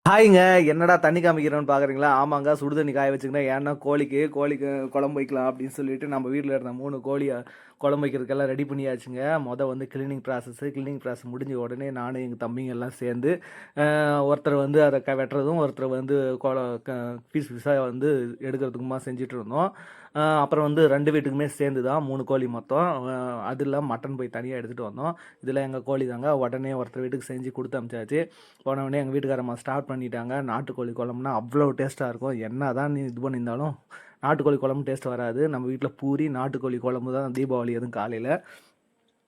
ஹாய்ங்க. என்னடா தண்ணி காமிக்கிறோன்னு பார்க்குறீங்களா? ஆமாங்க. சுடு தண்ணி காய வச்சுக்கினேன். ஏன்னா கோழிக்கு குழம்பு வைக்கலாம் அப்படின்னு சொல்லிட்டு நம்ம வீட்டில் இருந்த 3 கோழிய குழம்பு வைக்கிறதுக்கெல்லாம் ரெடி பண்ணியாச்சுங்க. வந்து கிளீனிங் ப்ராசஸ் முடிஞ்ச உடனே நானும் எங்கள் தம்பிங்க எல்லாம் சேர்ந்து ஒருத்தர் வந்து அதை வெட்டுறதும், ஒருத்தர் வந்து கொல க பீஸ் பீஸாக வந்து எடுக்கிறதுக்குமா செஞ்சுட்டு இருந்தோம். அப்புறம் வந்து 2 வீட்டுக்குமே சேர்ந்து தான் 3 கோழி மொத்தம். அது இல்லாம மட்டன் போய் தனியாக எடுத்துகிட்டு வந்தோம். இதில் எங்கள் கோழி தாங்க. உடனே ஒருத்தர் வீட்டுக்கு செஞ்சு கொடுத்து அனுப்பிச்சாச்சு. போனவொடனே எங்கள் வீட்டுக்காரம்மா ஸ்டார்ட் பண்ணிட்டாங்க. நாட்டுக்கோழி குழம்புனா அவ்வளோ டேஸ்ட்டாக இருக்கும். என்ன தான் நீ இது பண்ணியிருந்தாலும் நாட்டுக்கோழி குழம்பு டேஸ்ட் வராது. நம்ம வீட்டில் பூரி நாட்டுக்கோழி குழம்பு தான் தீபாவளி எதுவும் காலையில்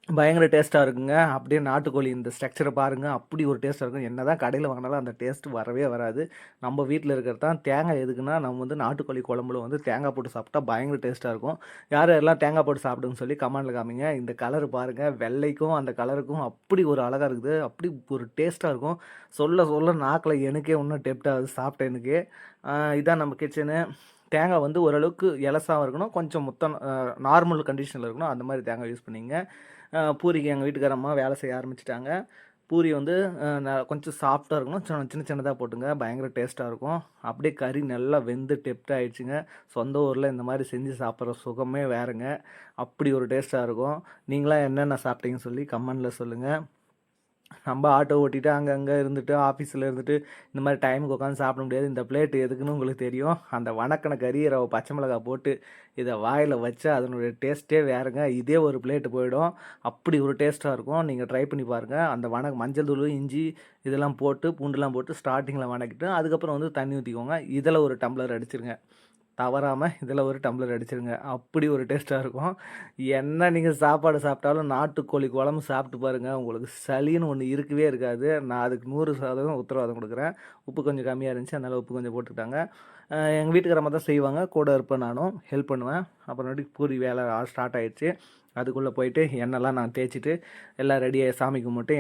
பயங்கர டேஸ்ட்டாக இருக்குங்க. அப்படியே நாட்டுக்கோழி இந்த ஸ்ட்ரக்சரை பாருங்கள், அப்படி ஒரு டேஸ்ட்டாக இருக்கும். என்ன தான் கடையில் வாங்கினாலும் அந்த டேஸ்ட் வரவே வராது. நம்ம வீட்டில் இருக்கிறது தான். தேங்காய் எதுக்குன்னா, நம்ம வந்து நாட்டுக்கோழி குழம்புல வந்து தேங்காய் போட்டு சாப்பிட்டா பயங்கர டேஸ்ட்டாக இருக்கும். யார் யாரெல்லாம் தேங்காய் போட்டு சாப்பிடுன்னு சொல்லி கமெண்ட்டில் காமிங்க. இந்த கலர் பாருங்கள், வெள்ளைக்கும் அந்த கலருக்கும் அப்படி ஒரு அழகாக இருக்குது. அப்படி ஒரு டேஸ்ட்டாக இருக்கும். சொல்ல சொல்ல நாக்கில் எனக்கே இன்னும் டெப்ட் ஆகுது சாப்பிட்ட எனக்கு. இதான் நம்ம கிச்சனு. தேங்காய் வந்து ஓரளவுக்கு எலசாகவும் இருக்கணும், கொஞ்சம் நார்மல் கண்டிஷனில் இருக்கணும். அந்த மாதிரி தேங்காய் யூஸ் பண்ணிங்க. பூரிக்கு எங்கள் வீட்டுக்காரம்மா வேலை செய்ய ஆரம்பிச்சிட்டாங்க. பூரி வந்து கொஞ்சம் சாஃப்டாக இருக்கணும், சின்ன சின்னதாக போட்டுங்க, பயங்கர டேஸ்ட்டாக இருக்கும். அப்படியே கறி நல்லா வெந்து டெப்ட் ஆகிடுச்சுங்க. சொந்த ஊரில் இந்த மாதிரி செஞ்சு சாப்பிட்ற சுகமே வேறுங்க. அப்படி ஒரு டேஸ்ட்டாக இருக்கும். நீங்களாம் என்னென்ன சாப்பிட்டீங்கன்னு சொல்லி கமெண்டில் சொல்லுங்கள். நம்ம ஆட்டோ ஓட்டிட்டு அங்கங்கே இருந்துட்டு ஆஃபீஸில் இருந்துட்டு இந்த மாதிரி டைமுக்கு உட்காந்து சாப்பிட முடியாது. இந்த பிளேட்டு எதுக்குன்னு உங்களுக்கு தெரியும். அந்த வணக்கின கறி ரவை பச்சை மிளகாய் போட்டு இதை வாயில் வச்சா அதனுடைய டேஸ்ட்டே வேறுங்க. இதே ஒரு பிளேட்டு போயிடும். அப்படி ஒரு டேஸ்ட்டாக இருக்கும். நீங்கள் ட்ரை பண்ணி பாருங்கள். அந்த மஞ்சள் தூள், இஞ்சி இதெல்லாம் போட்டு பூண்டுலாம் போட்டு ஸ்டார்டிங்கில் வணக்கிட்டு அதுக்கப்புறம் வந்து தண்ணி ஊற்றிக்கோங்க. இதில் ஒரு டம்ளர் அடிச்சிருங்க. தவறாமல் இதில் ஒரு டம்ளர் அடிச்சிருங்க. அப்படி ஒரு டேஸ்ட்டாக இருக்கும். என்ன நீங்கள் சாப்பாடு சாப்பிட்டாலும் நாட்டுக்கோழி குழம்பு சாப்பிட்டு பாருங்கள். உங்களுக்கு சளின்னு ஒன்று இருக்கவே இருக்காது. நான் அதுக்கு 100% உத்தரவாதம் கொடுக்குறேன். உப்பு கொஞ்சம் கம்மியாக இருந்துச்சு, அதனால் உப்பு கொஞ்சம் போட்டுக்கிட்டாங்க. எங்கள் வீட்டுக்காரம்மா தான் செய்வாங்க. கூட இருப்பேன், நானும் ஹெல்ப் பண்ணுவேன். அப்புறமேட்டுக்கு பூரி வேலை ஸ்டார்ட் ஆகிடுச்சு. அதுக்குள்ளே போயிட்டு எண்ணெய்லாம் நான் தேய்ச்சிட்டு எல்லாம் ரெடியாகி சாமி கும்பிட்டு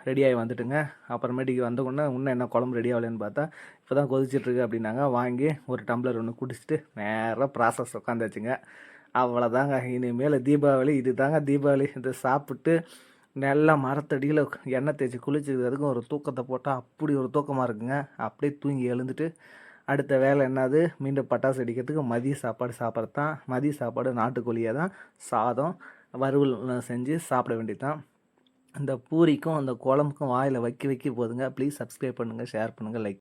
ரெடியாகி வந்துட்டுங்க. அப்புறமேட்டுக்கு வந்தவுடனே இன்னும் என்ன குழம்பு ரெடி ஆகலைன்னு பார்த்தா இப்போ தான் கொதிச்சிட்ருக்கு அப்படின்னாங்க. வாங்கி ஒரு டம்ளர் ஒன்று குடிச்சிட்டு நேராக ப்ராசஸ் உட்காந்தாச்சுங்க. அவ்வளோதாங்க. இனிமேல் தீபாவளி இது தாங்க தீபாவளி. இதை சாப்பிட்டு நல்லா மரத்தடியில் எண்ணெய் தேய்ச்சி குளிச்சுக்கிறதுக்கும் ஒரு தூக்கத்தை போட்டால் அப்படி ஒரு தூக்கமாக இருக்குங்க. அப்படியே தூங்கி எழுந்துட்டு அடுத்த வேலை என்னது, மீண்டும் பட்டாசு வெடிக்கிறதுக்கு மதிய சாப்பாடு சாப்பிட்றது தான். மதிய சாப்பாடு நாட்டுக்கோழியாக தான், சாதம் வறுவல் செஞ்சு சாப்பிட வேண்டியது தான். அந்த பூரிக்கும் அந்த குழம்புக்கும் வாயில் வைக்க போதுங்க. ப்ளீஸ் சப்ஸ்கிரைப் பண்ணுங்கள், ஷேர் பண்ணுங்கள், லைக்